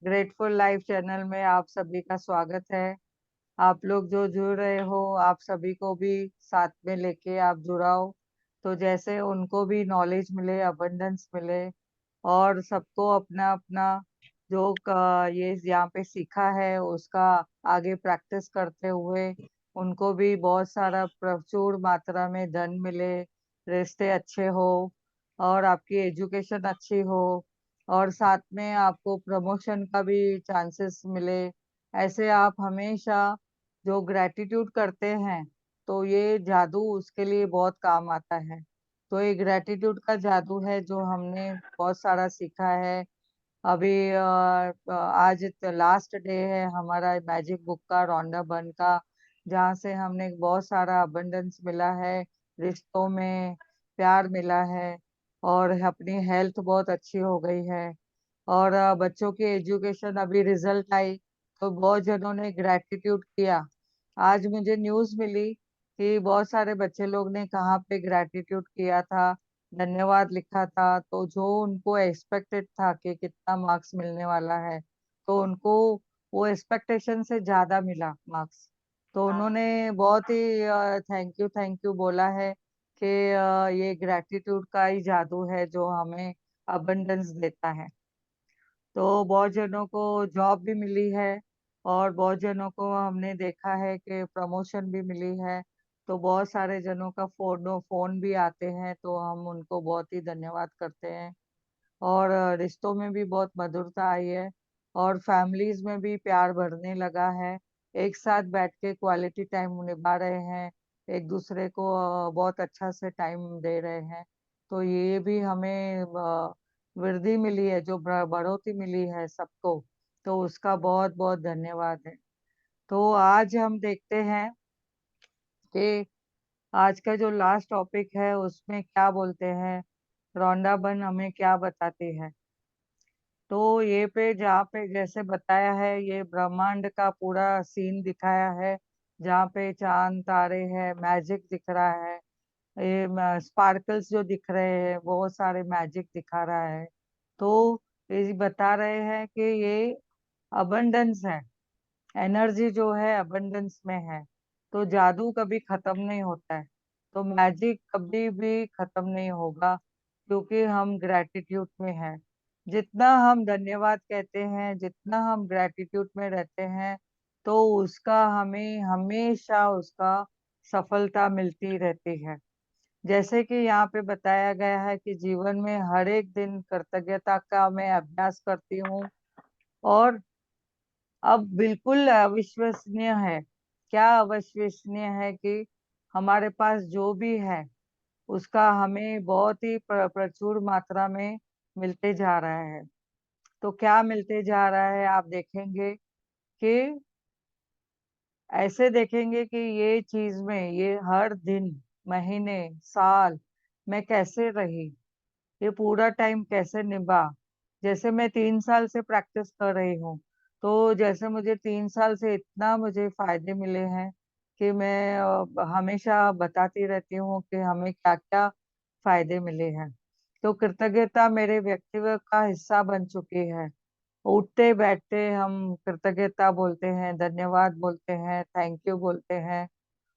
Grateful life channel में आप सभी का स्वागत है। आप लोग जो जुड़ रहे हो, आप सभी को भी साथ में लेके आप जुड़ाओ, तो जैसे उनको भी नॉलेज मिले, अबंडेंस मिले, और सबको अपना अपना जो ये यहाँ पे सीखा है उसका आगे प्रैक्टिस करते हुए उनको भी बहुत सारा प्रचुर मात्रा में धन मिले, रिश्ते अच्छे हो, और आपकी एजुकेशन अच्छी हो, और साथ में आपको प्रमोशन का भी चांसेस मिले। ऐसे आप हमेशा जो ग्रेटिट्यूड करते हैं, तो ये जादू उसके लिए बहुत काम आता है। तो ये ग्रेटिट्यूड का जादू है जो हमने बहुत सारा सीखा है। अभी आज लास्ट डे है हमारा मैजिक बुक का, रॉन्डा बर्न का, जहाँ से हमने बहुत सारा अबंडेंस मिला है, रिश्तों में प्यार मिला है, और अपनी हेल्थ बहुत अच्छी हो गई है। और बच्चों की एजुकेशन, अभी रिजल्ट आई तो बहुत जनों ने ग्रेटिट्यूड किया। आज मुझे न्यूज़ मिली कि बहुत सारे बच्चे लोग ने कहाँ पे ग्रेटिट्यूड किया था, धन्यवाद लिखा था, तो जो उनको एक्सपेक्टेड था कि कितना मार्क्स मिलने वाला है, तो उनको वो एक्सपेक्टेशन से ज्यादा मिला मार्क्स। तो उन्होंने बहुत ही थैंक यू बोला है कि ये ग्रेटिट्यूड का ही जादू है जो हमें अबंडेंस देता है। तो बहुत जनों को जॉब भी मिली है, और बहुत जनों को हमने देखा है कि प्रमोशन भी मिली है। तो बहुत सारे जनों का फोन भी आते हैं, तो हम उनको बहुत ही धन्यवाद करते हैं। और रिश्तों में भी बहुत मधुरता आई है, और फैमिलीज में भी प्यार बढ़ने लगा है। एक साथ बैठ के क्वालिटी टाइम निभा रहे हैं, एक दूसरे को बहुत अच्छा से टाइम दे रहे हैं। तो ये भी हमें वृद्धि मिली है, जो बढ़ोतरी मिली है सबको, तो उसका बहुत बहुत धन्यवाद है। तो आज हम देखते हैं कि आज का जो लास्ट टॉपिक है उसमें क्या बोलते हैं, रॉन्डा बर्न हमें क्या बताती है। तो ये पे जहाँ पे जैसे बताया है, ये ब्रह्मांड का पूरा सीन दिखाया है, जहाँ पे चांद तारे हैं, मैजिक दिख रहा है, ये स्पार्कल्स जो दिख रहे हैं, बहुत सारे मैजिक दिखा रहा है। तो ये बता रहे हैं कि ये अबंडेंस है, एनर्जी जो है अबंडेंस में है। तो जादू कभी खत्म नहीं होता है, तो मैजिक कभी भी खत्म नहीं होगा, क्योंकि हम ग्रेटिट्यूड में हैं। जितना हम धन्यवाद कहते हैं, जितना हम ग्रेटिट्यूड में रहते हैं, तो उसका हमें हमेशा उसका सफलता मिलती रहती है। जैसे कि यहाँ पे बताया गया है कि जीवन में हर एक दिन कृतज्ञता का मैं अभ्यास करती हूँ, और अब बिल्कुल अविश्वसनीय है। क्या अविश्वसनीय है कि हमारे पास जो भी है उसका हमें बहुत ही प्रचुर मात्रा में मिलते जा रहा है। तो क्या मिलते जा रहा है, आप देखेंगे कि ऐसे देखेंगे कि ये चीज में, ये हर दिन, महीने, साल में कैसे रही, ये पूरा टाइम कैसे निभा। जैसे मैं 3 साल से प्रैक्टिस कर रही हूँ, तो जैसे मुझे 3 साल से इतना मुझे फायदे मिले हैं कि मैं हमेशा बताती रहती हूँ कि हमें क्या क्या फायदे मिले हैं। तो कृतज्ञता मेरे व्यक्तित्व का हिस्सा बन चुकी है। उठते बैठते हम कृतज्ञता बोलते हैं, धन्यवाद बोलते हैं, थैंक यू बोलते हैं।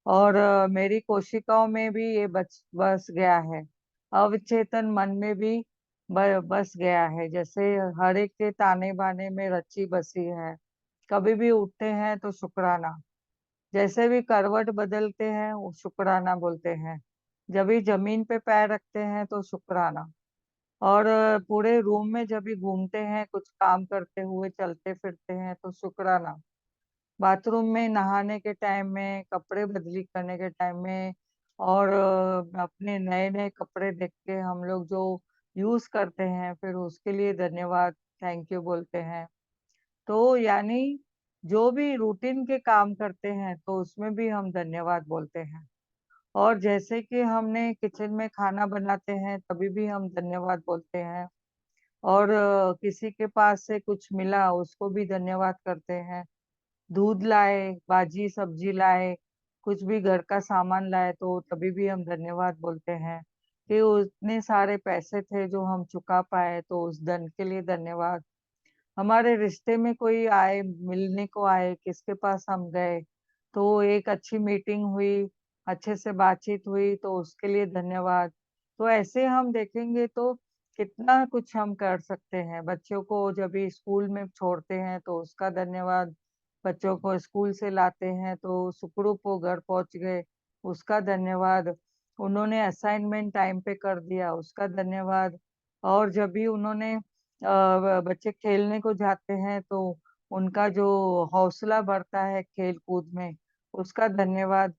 और मेरी कोशिकाओं में भी ये बस गया है, अवचेतन मन में भी बस गया है। जैसे हर एक के ताने बाने में रची बसी है। कभी भी उठते हैं तो शुक्राना, जैसे भी करवट बदलते हैं वो शुक्राना बोलते हैं, जब भी जमीन पे पैर रखते हैं तो शुक्राना, और पूरे रूम में जब भी घूमते हैं, कुछ काम करते हुए चलते फिरते हैं तो शुक्राना, बाथरूम में नहाने के टाइम में, कपड़े बदली करने के टाइम में, और अपने नए नए कपड़े देख के हम लोग जो यूज करते हैं, फिर उसके लिए धन्यवाद, थैंक यू बोलते हैं। तो यानी जो भी रूटीन के काम करते हैं तो उसमें भी हम धन्यवाद बोलते हैं। और जैसे कि हमने किचन में खाना बनाते हैं तभी भी हम धन्यवाद बोलते हैं। और किसी के पास से कुछ मिला उसको भी धन्यवाद करते हैं। दूध लाए, भाजी सब्जी लाए, कुछ भी घर का सामान लाए, तो तभी भी हम धन्यवाद बोलते हैं कि उतने सारे पैसे थे जो हम चुका पाए, तो उस धन के लिए धन्यवाद। हमारे रिश्ते में कोई आए, मिलने को आए, किसके पास हम गए, तो एक अच्छी मीटिंग हुई, अच्छे से बातचीत हुई, तो उसके लिए धन्यवाद। तो ऐसे हम देखेंगे तो कितना कुछ हम कर सकते हैं। बच्चों को जब भी स्कूल में छोड़ते हैं तो उसका धन्यवाद, बच्चों को स्कूल से लाते हैं तो सुखरूप वो घर पहुंच गए, उसका धन्यवाद। उन्होंने असाइनमेंट टाइम पे कर दिया, उसका धन्यवाद। और जब भी उन्होंने बच्चे खेलने को जाते हैं तो उनका जो हौसला बढ़ता है खेल कूद में, उसका धन्यवाद।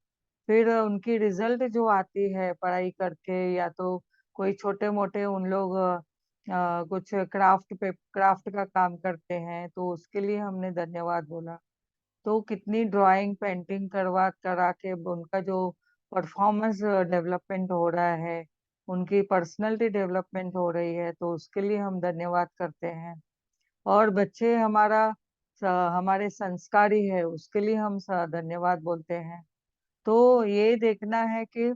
फिर उनकी रिजल्ट जो आती है पढ़ाई करके, या तो कोई छोटे मोटे उन लोग कुछ क्राफ्ट का काम करते हैं तो उसके लिए हमने धन्यवाद बोला। तो कितनी ड्राइंग पेंटिंग करवा करा के उनका जो परफॉर्मेंस डेवलपमेंट हो रहा है, उनकी पर्सनैलिटी डेवलपमेंट हो रही है, तो उसके लिए हम धन्यवाद करते हैं। और बच्चे हमारे संस्कारी है, उसके लिए हम धन्यवाद बोलते हैं। तो ये देखना है कि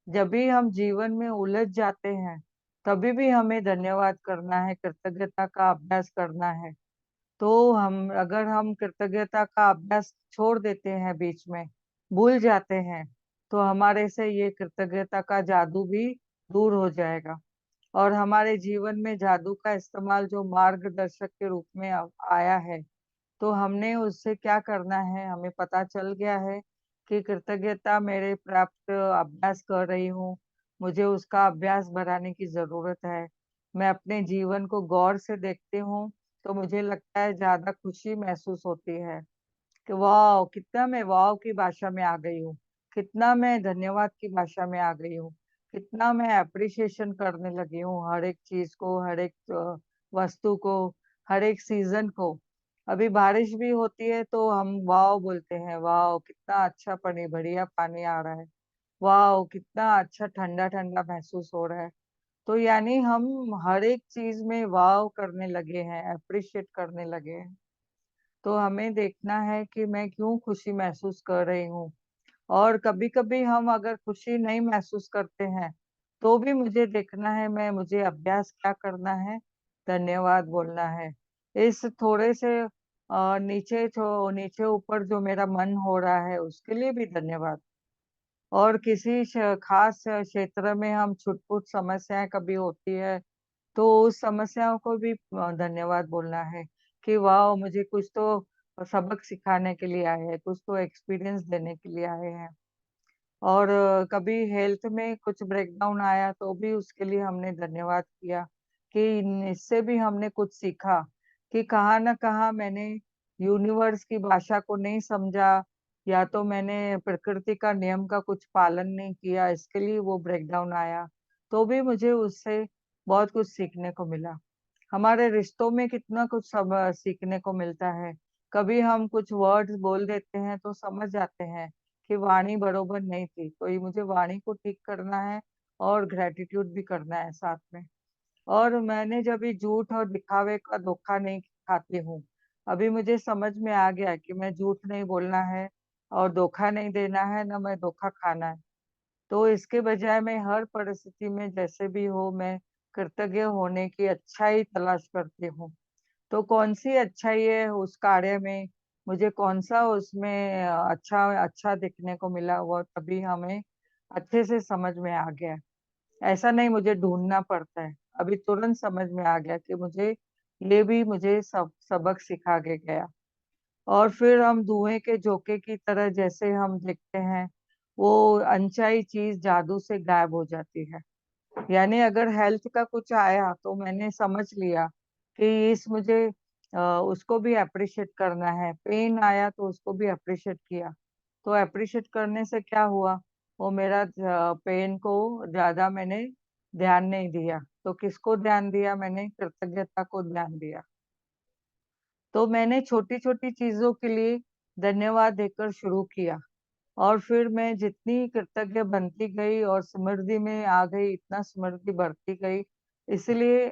जब भी हम जीवन में उलझ जाते हैं, तभी भी हमें धन्यवाद करना है, कृतज्ञता का अभ्यास करना है। तो अगर हम कृतज्ञता का अभ्यास छोड़ देते हैं बीच में, भूल जाते हैं, तो हमारे से ये कृतज्ञता का जादू भी दूर हो जाएगा। और हमारे जीवन में जादू का इस्तेमाल जो मार्गदर्शक के रूप में आया है, तो हमने उससे क्या करना है, हमें पता चल गया है कि कृतज्ञता मेरे प्राप्त अभ्यास कर रही हूँ, मुझे उसका अभ्यास बढ़ाने की जरूरत है। मैं अपने जीवन को गौर से देखती हूँ तो मुझे लगता है ज्यादा खुशी महसूस होती है कि वाह कितना मैं वाह की भाषा में आ गई हूँ, कितना मैं धन्यवाद की भाषा में आ गई हूँ, कितना मैं अप्रिशिएशन करने लगी हूँ हर एक चीज को, हर एक वस्तु को, हर एक सीजन को। अभी बारिश भी होती है तो हम वाह बोलते हैं, वाह कितना अच्छा पानी, बढ़िया पानी आ रहा है, वाह कितना अच्छा ठंडा ठंडा महसूस हो रहा है। तो यानी हम हर एक चीज में वाव करने लगे हैं, अप्रिशिएट करने लगे हैं। तो हमें देखना है कि मैं क्यों खुशी महसूस कर रही हूँ। और कभी कभी हम अगर खुशी नहीं महसूस करते हैं, तो भी मुझे देखना है, मुझे अभ्यास क्या करना है, धन्यवाद बोलना है। इस थोड़े से नीचे ऊपर जो मेरा मन हो रहा है उसके लिए भी धन्यवाद। और किसी खास क्षेत्र में हम छुटपुट समस्याएं कभी होती है, तो उस समस्याओं को भी धन्यवाद बोलना है कि वाह मुझे कुछ तो सबक सिखाने के लिए आए हैं, कुछ तो एक्सपीरियंस देने के लिए आए हैं। और कभी हेल्थ में कुछ ब्रेकडाउन आया तो भी उसके लिए हमने धन्यवाद किया कि इससे भी हमने कुछ सीखा कि कहाँ ना कहाँ मैंने यूनिवर्स की भाषा को नहीं समझा, या तो मैंने प्रकृति का नियम का कुछ पालन नहीं किया, इसके लिए वो ब्रेकडाउन आया। तो भी मुझे उससे बहुत कुछ सीखने को मिला। हमारे रिश्तों में कितना कुछ सब सीखने को मिलता है। कभी हम कुछ वर्ड्स बोल देते हैं तो समझ जाते हैं कि वाणी बरोबर नहीं थी, तो ये मुझे वाणी को ठीक करना है और ग्रेटिट्यूड भी करना है साथ में। और मैंने जब ये झूठ और दिखावे का धोखा नहीं खाती हूँ, अभी मुझे समझ में आ गया कि मैं झूठ नहीं बोलना है और धोखा नहीं देना है, ना मैं धोखा खाना है। तो इसके बजाय मैं हर परिस्थिति में जैसे भी हो, मैं कृतज्ञ होने की अच्छाई तलाश करती हूँ। तो कौन सी अच्छाई है उस कार्य में, मुझे कौन सा उसमें अच्छा अच्छा दिखने को मिला, वो तभी हमें अच्छे से समझ में आ गया। ऐसा नहीं मुझे ढूंढना पड़ता है, अभी तुरंत समझ में आ गया कि मुझे सबक सिखा के गया। और फिर हम धुएं के झोंके की तरह जैसे हम दिखते हैं, वो अनचाही चीज जादू से गायब हो जाती है। यानी अगर हेल्थ का कुछ आया तो मैंने समझ लिया कि इस मुझे उसको भी अप्रिशिएट करना है, पेन आया तो उसको भी अप्रिशिएट किया। तो अप्रिशिएट करने से क्या हुआ, वो मेरा पेन को ज्यादा मैंने ध्यान नहीं दिया, तो किसको ध्यान दिया, मैंने कृतज्ञता को ध्यान दिया। तो मैंने छोटी छोटी चीजों के लिए धन्यवाद देकर शुरू किया, और फिर मैं जितनी कृतज्ञ बनती गई और समृद्धि में आ गई, इतना समृद्धि बढ़ती गई। इसलिए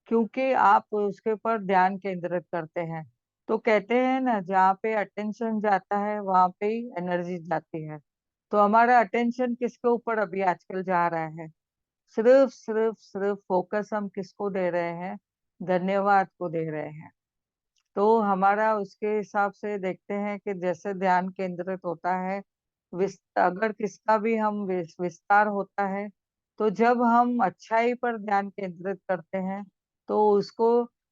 क्योंकि आप उसके ऊपर ध्यान केंद्रित करते हैं। तो कहते हैं ना, जहाँ पे अटेंशन जाता है वहां पे ही एनर्जी जाती है। तो हमारा अटेंशन किसके ऊपर अभी आजकल जा रहा है, सिर्फ सिर्फ सिर्फ फोकस हम किसको दे रहे हैं, धन्यवाद को दे रहे हैं। तो हमारा उसके हिसाब से देखते हैं कि जैसे ध्यान केंद्रित होता है, अगर किसका भी हम विस्तार होता है, तो जब हम अच्छाई पर ध्यान केंद्रित करते हैं तो उसको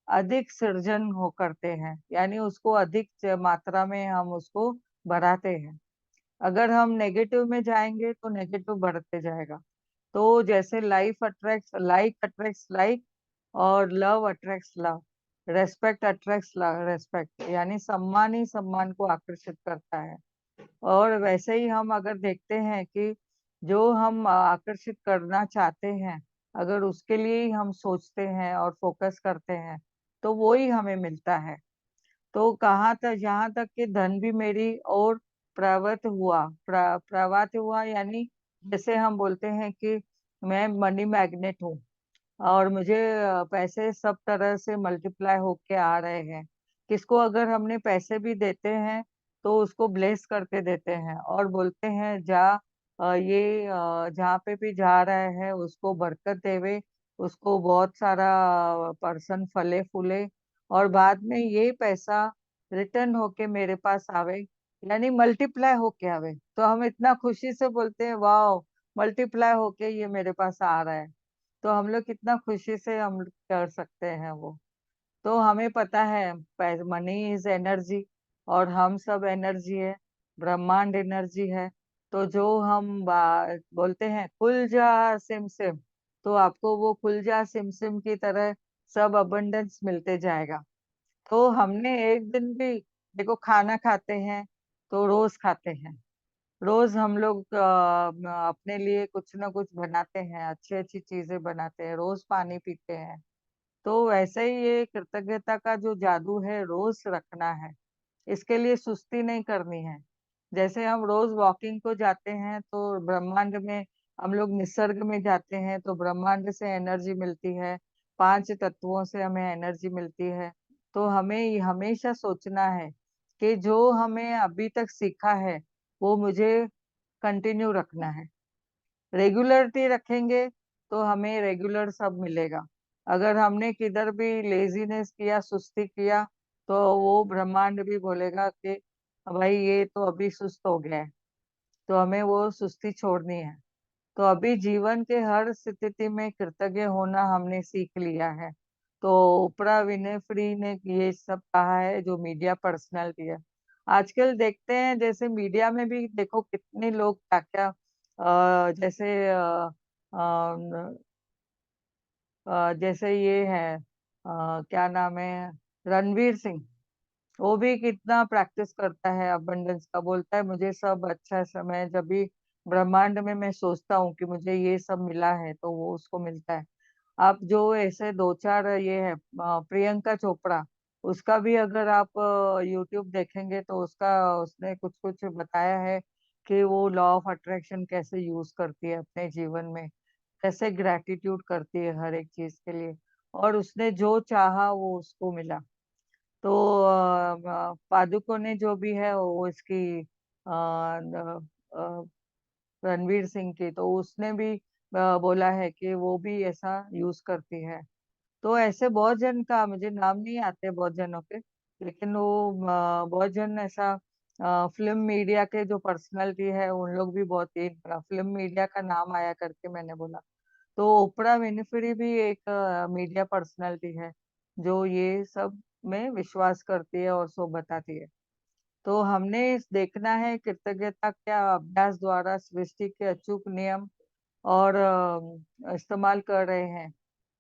अधिक सृजन हो करते हैं, यानी उसको अधिक मात्रा में हम उसको बढ़ाते हैं। अगर हम नेगेटिव में जाएंगे तो नेगेटिव बढ़ते जाएगा। तो जैसे लाइक अट्रैक्ट्स लाइक, और love attracts love, respect attracts respect, यानी सम्मान ही सम्मान को आकर्षित करता है। और वैसे ही हम अगर देखते हैं कि जो हम आकर्षित करना चाहते हैं, अगर उसके लिए ही हम सोचते हैं और फोकस करते हैं, तो वो ही हमें मिलता है। तो कहाँ तक, यहाँ तक कि धन भी मेरी और प्रवृत्त हुआ, यानी जैसे हम बोलते हैं कि मैं मनी मैग्नेट हूँ, और मुझे पैसे सब तरह से मल्टीप्लाई होके आ रहे हैं। किसको अगर हमने पैसे भी देते हैं तो उसको ब्लेस करके देते हैं और बोलते हैं जा, जहाँ पे भी जा रहा है उसको बरकत देवे, उसको बहुत सारा पर्सन फले फूले, और बाद में ये पैसा रिटर्न होके मेरे पास आवे, यानी मल्टीप्लाई होके आवे। तो हम इतना खुशी से बोलते हैं, वाह, मल्टीप्लाई होके ये मेरे पास आ रहा है। तो हम लोग कितना खुशी से हम कर सकते हैं वो। तो हमें पता है मनी इज एनर्जी, और हम सब एनर्जी है, ब्रह्मांड एनर्जी है। तो जो हम बोलते हैं खुल जा सिम सिम, तो आपको वो खुल जा सिम सिम की तरह सब अबंडेंस मिलते जाएगा। तो हमने एक दिन भी, देखो, खाना खाते हैं तो रोज खाते हैं, रोज हम लोग अपने लिए कुछ ना कुछ बनाते हैं, अच्छी अच्छी चीजें बनाते हैं, रोज पानी पीते हैं। तो वैसे ही ये कृतज्ञता का जो जादू है, रोज रखना है, इसके लिए सुस्ती नहीं करनी है। जैसे हम रोज वॉकिंग को जाते हैं तो ब्रह्मांड में, हम लोग निसर्ग में जाते हैं तो ब्रह्मांड से एनर्जी मिलती है, पांच तत्वों से हमें एनर्जी मिलती है। तो हमें ये हमेशा सोचना है कि जो हमें अभी तक सीखा है वो मुझे कंटिन्यू रखना है। रेगुलरिटी रखेंगे तो हमें रेगुलर सब मिलेगा। अगर हमने किधर भी लेजीनेस किया, सुस्ती किया, तो वो ब्रह्मांड भी बोलेगा कि भाई ये तो अभी सुस्त हो गया है, तो हमें वो सुस्ती छोड़नी है। तो अभी जीवन के हर स्थिति में कृतज्ञ होना हमने सीख लिया है। तो ओपरा विनेफ्री ने ये सब कहा है, जो मीडिया पर्सनालिटी है। आजकल देखते हैं जैसे मीडिया में भी देखो कितने लोग क्या क्या, जैसे जैसे ये है, क्या नाम है, रणवीर सिंह, वो भी कितना प्रैक्टिस करता है अबंडेंस का, बोलता है मुझे सब अच्छा समय, जब भी ब्रह्मांड में मैं सोचता हूँ कि मुझे ये सब मिला है तो वो उसको मिलता है। आप जो ऐसे दो चार ये है, प्रियंका चोपड़ा, उसका भी अगर आप यूट्यूब देखेंगे तो उसका, उसने कुछ कुछ बताया है कि वो लॉ ऑफ अट्रैक्शन कैसे यूज करती है अपने जीवन में, कैसे ग्रेटिट्यूड करती है हर एक चीज के लिए, और उसने जो चाहा वो उसको मिला। तो पादुकोण ने जो भी है वो इसकी रणवीर सिंह की, तो उसने भी बोला है कि वो भी ऐसा यूज करती है। तो ऐसे बहुत जन का मुझे नाम नहीं आते बहुत जनों के, लेकिन वो बहुत जन ऐसा, फिल्म मीडिया के जो पर्सनालिटी है उन लोग भी बहुत ही, फिल्म मीडिया का नाम आया करके मैंने बोला। तो ओपरा विनिफ्री भी एक मीडिया पर्सनालिटी है जो ये सब में विश्वास करती है और सो बताती है। तो हमने देखना है कृतज्ञता क्या अभ्यास द्वारा सृष्टि के अचूक नियम और इस्तेमाल कर रहे हैं,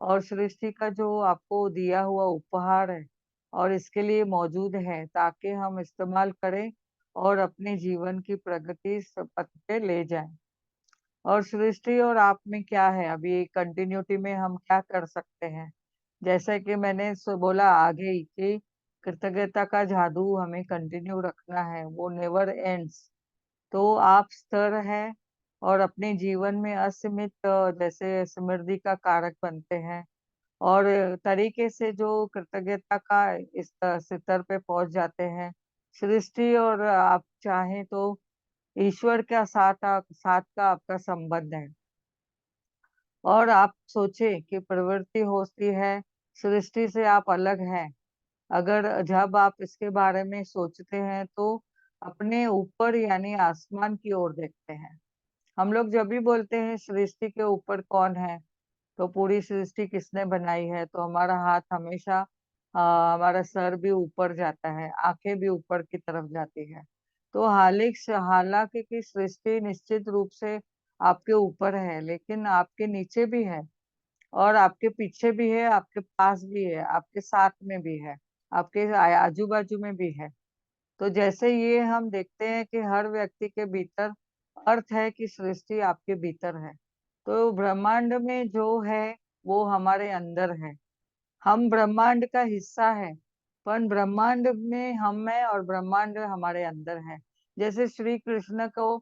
और सृष्टि का जो आपको दिया हुआ उपहार है और इसके लिए मौजूद है, ताकि हम इस्तेमाल करें और अपने जीवन की प्रगति पथ पे ले जाएं। और सृष्टि और आप में क्या है, अभी कंटिन्यूटी में हम क्या कर सकते हैं। जैसे कि मैंने बोला आगे ही कि कृतज्ञता का जादू हमें कंटिन्यू रखना है, वो नेवर एंड्स। तो आप स्थिर है और अपने जीवन में असीमित जैसे समृद्धि का कारक बनते हैं, और तरीके से जो कृतज्ञता का इस स्तर पे पहुंच जाते हैं। सृष्टि और आप चाहें तो ईश्वर का साथ का आपका संबंध है। और आप सोचे कि प्रवृत्ति होती है, सृष्टि से आप अलग हैं, अगर जब आप इसके बारे में सोचते हैं तो अपने ऊपर यानी आसमान की ओर देखते हैं। हम लोग जब भी बोलते हैं सृष्टि के ऊपर कौन है, तो पूरी सृष्टि किसने बनाई है, तो हमारा हाथ हमेशा हमारा सर भी ऊपर जाता है, आंखें भी ऊपर की तरफ जाती है। तो हालांकि की सृष्टि निश्चित रूप से आपके ऊपर है, लेकिन आपके नीचे भी है, और आपके पीछे भी है, आपके पास भी है, आपके साथ में भी है, आपके आजू बाजू में भी है। तो जैसे ये हम देखते हैं कि हर व्यक्ति के भीतर अर्थ है कि सृष्टि आपके भीतर है, तो ब्रह्मांड में जो है वो हमारे अंदर है। हम ब्रह्मांड का हिस्सा है, पर ब्रह्मांड में हम है और ब्रह्मांड हमारे अंदर है। जैसे श्री कृष्ण को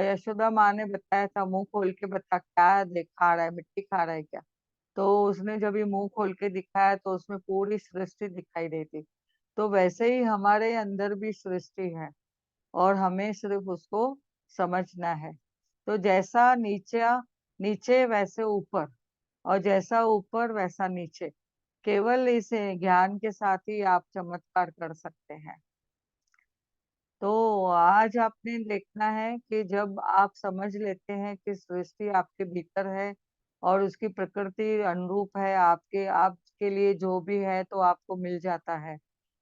यशोदा माँ ने बताया था, मुंह खोल के बता क्या देख खा रहा है, मिट्टी खा रहा है क्या। तो उसने जब ये मुंह खोल के दिखाया तो उसमें पूरी सृष्टि दिखाई देती। तो वैसे ही हमारे अंदर भी सृष्टि है, और हमें सिर्फ उसको समझना है। तो जैसा नीचे नीचे वैसे ऊपर, और जैसा ऊपर वैसा नीचे। केवल इस ज्ञान के साथ ही आप चमत्कार कर सकते हैं। तो आज आपने देखना है कि जब आप समझ लेते हैं कि सृष्टि आपके भीतर है और उसकी प्रकृति अनुरूप है, आपके लिए जो भी है तो आपको मिल जाता है।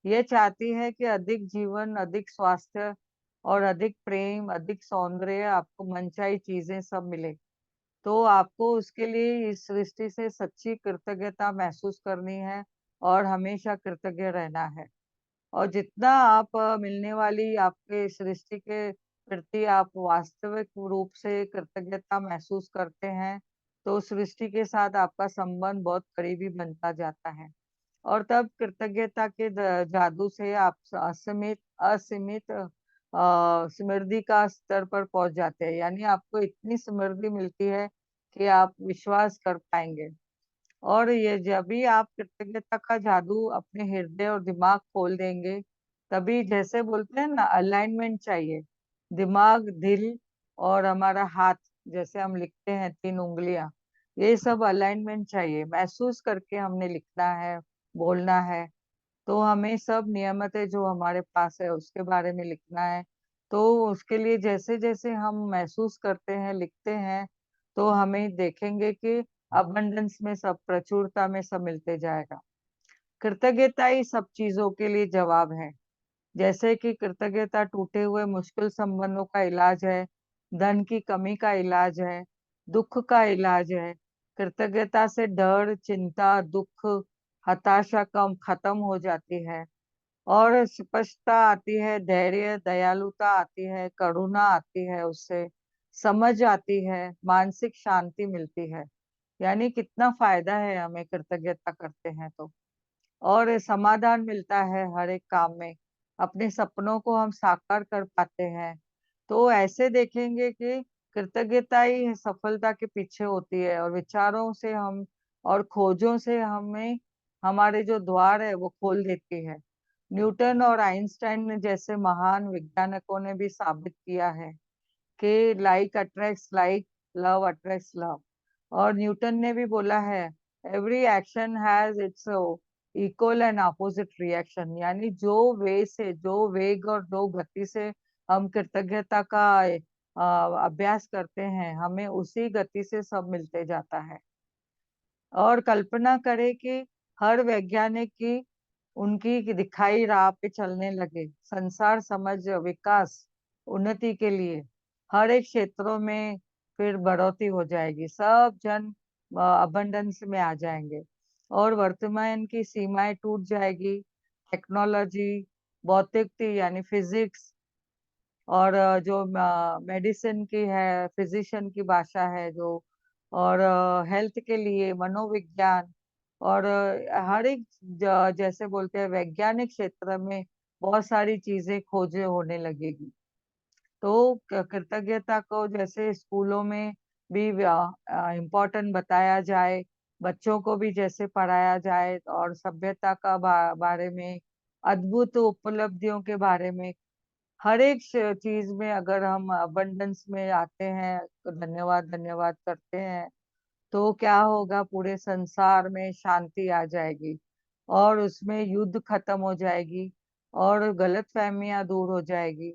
ये चाहती है कि अधिक जीवन, अधिक स्वास्थ्य और अधिक प्रेम, अधिक सौंदर्य, आपको मनचाही चीजें सब मिले। तो आपको उसके लिए इस सृष्टि से सच्ची कृतज्ञता महसूस करनी है और हमेशा कृतज्ञ रहना है। और जितना आप मिलने वाली आपके सृष्टि के प्रति आप वास्तविक रूप से कृतज्ञता महसूस करते हैं, तो सृष्टि के साथ आपका संबंध बहुत करीबी बनता जाता है। और तब कृतज्ञता के जादू से आप असीमित असीमित समृद्धि का स्तर पर पहुंच जाते हैं, यानी आपको इतनी समृद्धि मिलती है कि आप विश्वास कर पाएंगे। और ये जब भी आप कृतज्ञता का जादू अपने हृदय और दिमाग खोल देंगे, तभी जैसे बोलते हैं ना, अलाइनमेंट चाहिए। दिमाग, दिल और हमारा हाथ, जैसे हम लिखते हैं 3 उंगलियां, ये सब अलाइनमेंट चाहिए। महसूस करके हमने लिखना है, बोलना है। तो हमें सब नियमतें जो हमारे पास है उसके बारे में लिखना है। तो उसके लिए जैसे जैसे हम महसूस करते हैं, लिखते हैं, तो हमें देखेंगे कि अबंडेंस में सब, प्रचुरता में सब मिलते जाएगा। कृतज्ञता ही सब चीजों के लिए जवाब है। जैसे कि कृतज्ञता टूटे हुए मुश्किल संबंधों का इलाज है, धन की कमी का इलाज है, दुख का इलाज है। कृतज्ञता से डर, चिंता, दुख, हताशा कम खत्म हो जाती है, और स्पष्टता आती है, धैर्य, दयालुता आती है, करुणा आती है, उससे समझ आती है, मानसिक शांति मिलती है। यानी कितना फायदा है हमें कृतज्ञता करते हैं तो। और समाधान मिलता है हर एक काम में, अपने सपनों को हम साकार कर पाते हैं। तो ऐसे देखेंगे कि कृतज्ञता ही सफलता के पीछे होती है, और विचारों से हम और खोजों से हमें हमारे जो द्वार है वो खोल देती है। न्यूटन और आइंस्टाइन जैसे महान वैज्ञानिकों ने भी साबित किया है कि like attracts like, love attracts love. और न्यूटन ने भी बोला है, every action has its equal and opposite reaction. यानी जो वे से, जो वेग और जो गति से हम कृतज्ञता का अभ्यास करते हैं, हमें उसी गति से सब मिलते जाता है। और कल्पना करें कि हर वैज्ञानिक की उनकी दिखाई राह पे चलने लगे, संसार, समझ, विकास, उन्नति के लिए हर एक क्षेत्रों में फिर बढ़ोतरी हो जाएगी। सब जन अबंडेंस में आ जाएंगे, और वर्तमान की सीमाएं टूट जाएगी। टेक्नोलॉजी, भौतिकी यानी फिजिक्स, और जो मेडिसिन की है, फिजिशियन की भाषा है जो, और हेल्थ के लिए मनोविज्ञान, और हर एक जैसे बोलते हैं वैज्ञानिक क्षेत्र में बहुत सारी चीजें खोजें होने लगेगी। तो कृतज्ञता को जैसे स्कूलों में भी इम्पोर्टेंट बताया जाए, बच्चों को भी जैसे पढ़ाया जाए, और सभ्यता का बारे में, अद्भुत उपलब्धियों के बारे में, हर एक चीज में अगर हम अबंडेंस में आते हैं, तो धन्यवाद धन्यवाद करते हैं, तो क्या होगा, पूरे संसार में शांति आ जाएगी। और उसमें युद्ध खत्म हो जाएगी और गलतफहमियां दूर हो जाएगी।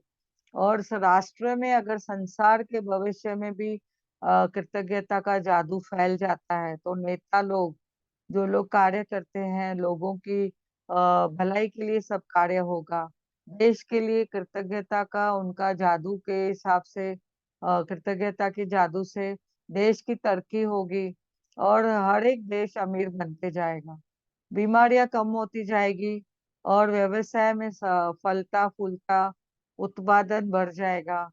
और राष्ट्र में अगर संसार के भविष्य में भी कृतज्ञता का जादू फैल जाता है, तो नेता लोग, जो लोग कार्य करते हैं, लोगों की भलाई के लिए सब कार्य होगा। देश के लिए कृतज्ञता का उनका जादू के हिसाब से, कृतज्ञता के जादू से देश की तरक्की होगी और हर एक देश अमीर बनते जाएगा। बीमारियां कम होती जाएगी और व्यवसाय में फलता फूलता उत्पादन बढ़ जाएगा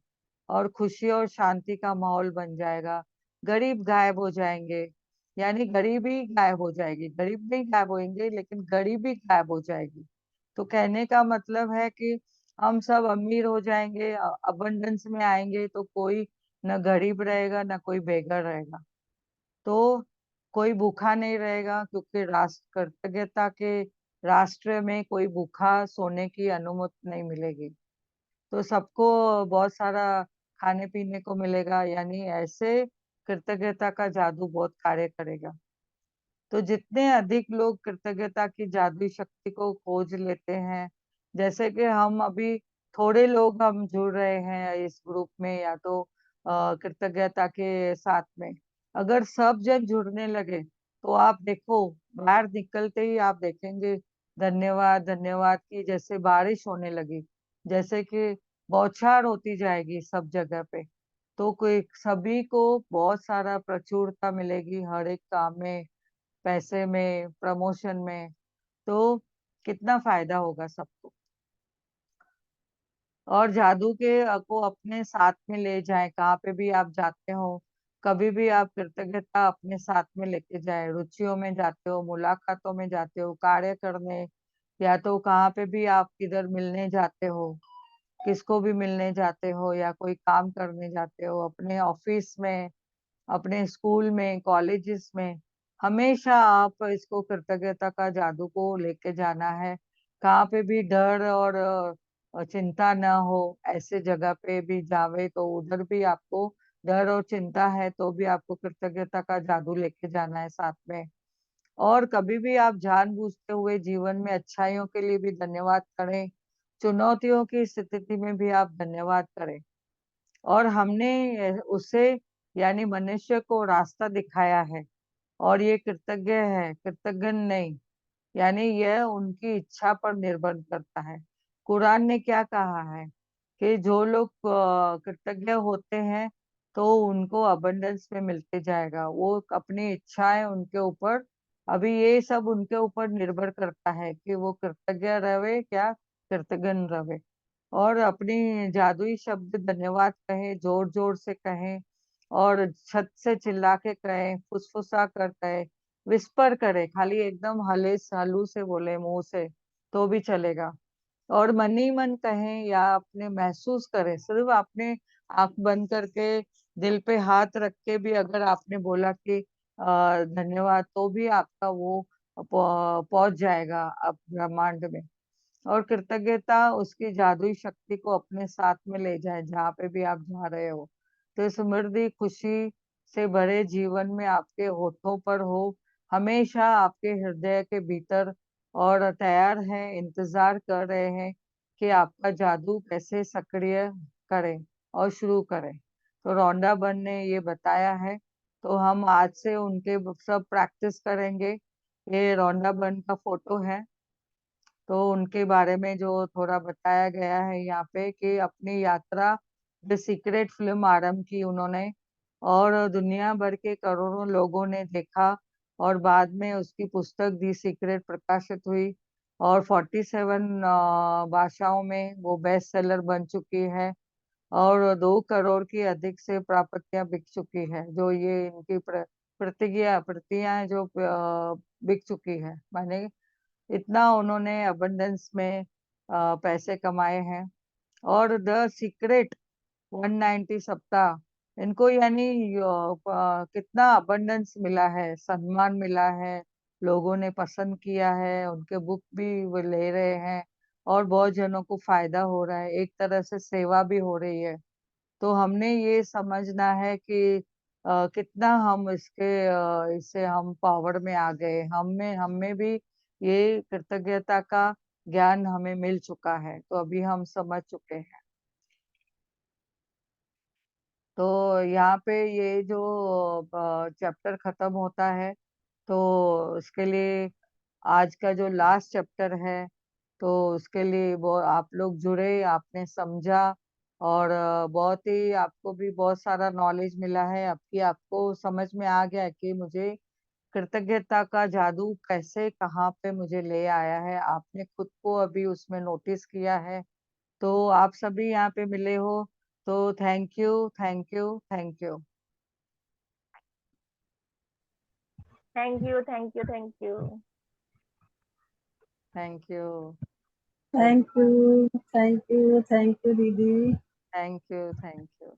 और खुशी और शांति का माहौल बन जाएगा। गरीब गायब हो जाएंगे, यानी गरीबी गायब हो जाएगी, गरीब नहीं गायब होंगे लेकिन गरीबी गायब हो जाएगी। तो कहने का मतलब है कि हम सब अमीर हो जाएंगे, अबंडेंस में आएंगे, तो कोई न गरीब रहेगा न कोई बेघर रहेगा। तो कोई भूखा नहीं रहेगा, क्योंकि राष्ट्र कृतज्ञता के राष्ट्र में कोई भूखा सोने की अनुमति नहीं मिलेगी। तो सबको बहुत सारा खाने पीने को मिलेगा, यानी ऐसे कृतज्ञता का जादू बहुत कार्य करेगा। तो जितने अधिक लोग कृतज्ञता की जादुई शक्ति को खोज लेते हैं, जैसे कि हम अभी थोड़े लोग हम जुड़ रहे हैं इस ग्रुप में, या तो कृतज्ञता के साथ में, अगर सब जन जुड़ने लगे तो आप देखो, बाहर निकलते ही आप देखेंगे धन्यवाद धन्यवाद की जैसे बारिश होने लगी, जैसे कि बौछार होती जाएगी सब जगह पे। तो कोई सभी को बहुत सारा प्रचुरता मिलेगी हर एक काम में, पैसे में, प्रमोशन में। तो कितना फायदा होगा सबको। और जादू के को अपने साथ में ले जाएं, कहाँ पे भी आप जाते हो, कभी भी आप कृतज्ञता अपने साथ में लेके जाए, रुचियों में जाते हो, मुलाकातों में जाते हो, कार्य करने, या तो कहाँ पे भी आप किधर मिलने जाते हो, किसको भी मिलने जाते हो या कोई काम करने जाते हो, अपने ऑफिस में, अपने स्कूल में, कॉलेजेस में, हमेशा आप इसको कृतज्ञता का जादू को लेके जाना है। कहाँ पे भी डर और चिंता ना हो, ऐसे जगह पे भी जावे तो उधर भी आपको डर और चिंता है तो भी आपको कृतज्ञता का जादू लेके जाना है साथ में। और कभी भी आप जानबूझते हुए जीवन में अच्छाइयों के लिए भी धन्यवाद करें, चुनौतियों की स्थिति में भी आप धन्यवाद करें। और हमने उसे, यानी मनुष्य को रास्ता दिखाया है, और ये कृतज्ञ है, कृतज्ञ नहीं, यानी यह उनकी इच्छा पर निर्भर करता है। कुरान ने क्या कहा है कि जो लोग कृतज्ञ होते हैं तो उनको अबंडेंस में मिलते जाएगा, वो अपनी इच्छाएं उनके ऊपर, अभी ये सब उनके ऊपर निर्भर करता है कि वो कृतज्ञ रहे क्या कृतज्ञ रहे। और अपनी जादुई शब्द धन्यवाद कहें, जोर जोर से कहें, और छत से चिल्ला के कहें, फुसफुसा कर कहें, विस्पर करे, खाली एकदम हले हलू से बोले मुंह से तो भी चलेगा। और मन ही मन कहें या अपने महसूस करें, सिर्फ आपने आंख बंद करके दिल पे हाथ रख के भी अगर आपने बोला कि धन्यवाद, तो भी आपका वो पहुंच जाएगा अब ब्रह्मांड में। और कृतज्ञता उसकी जादुई शक्ति को अपने साथ में ले जाए जहाँ पे भी आप जा रहे हो। तो समृद्धि खुशी से भरे जीवन में आपके होठों पर हो, हमेशा आपके हृदय के भीतर, और तैयार है, इंतजार कर रहे हैं कि आपका जादू कैसे सक्रिय करें और शुरू करें। तो रोंडा बन ने ये बताया है, तो हम आज से उनके सब प्रैक्टिस करेंगे। ये रोंडा बन का फोटो है, तो उनके बारे में जो थोड़ा बताया गया है यहाँ पे कि अपनी यात्रा द सीक्रेट फिल्म आरंभ की उन्होंने, और दुनिया भर के करोड़ों लोगों ने देखा, और बाद में उसकी पुस्तक दी सीक्रेट प्रकाशित हुई, और 47 भाषाओं में वो बेस्ट सेलर बन चुकी है, और 2 करोड़ की अधिक से प्राप्तियां बिक चुकी है, जो ये इनकी प्रतियां जो बिक चुकी है, माने इतना उन्होंने अबंडेंस में पैसे कमाए हैं। और द सीक्रेट 190 सप्ताह, इनको यानी कितना अबंडेंस मिला है, सम्मान मिला है, लोगों ने पसंद किया है, उनके बुक भी वो ले रहे हैं, और बहुत जनों को फायदा हो रहा है, एक तरह से सेवा भी हो रही है। तो हमने ये समझना है कि कितना हम इससे हम पावर में आ गए, हम में भी ये कृतज्ञता का ज्ञान हमें मिल चुका है, तो अभी हम समझ चुके हैं। तो यहाँ पे ये जो चैप्टर खत्म होता है, तो उसके लिए आज का जो लास्ट चैप्टर है, तो उसके लिए वो आप लोग जुड़े, आपने समझा, और बहुत ही आपको भी बहुत सारा नॉलेज मिला है। आपकी आपको समझ में आ गया कि मुझे कृतज्ञता का जादू कैसे कहाँ पे मुझे ले आया है। आपने खुद को अभी उसमें नोटिस किया है। तो आप सभी यहाँ पे मिले हो, तो thank you, thank you, thank you. Thank you, thank you, thank you. Thank you. Thank you, thank you, thank you दीदी। Thank you, thank you.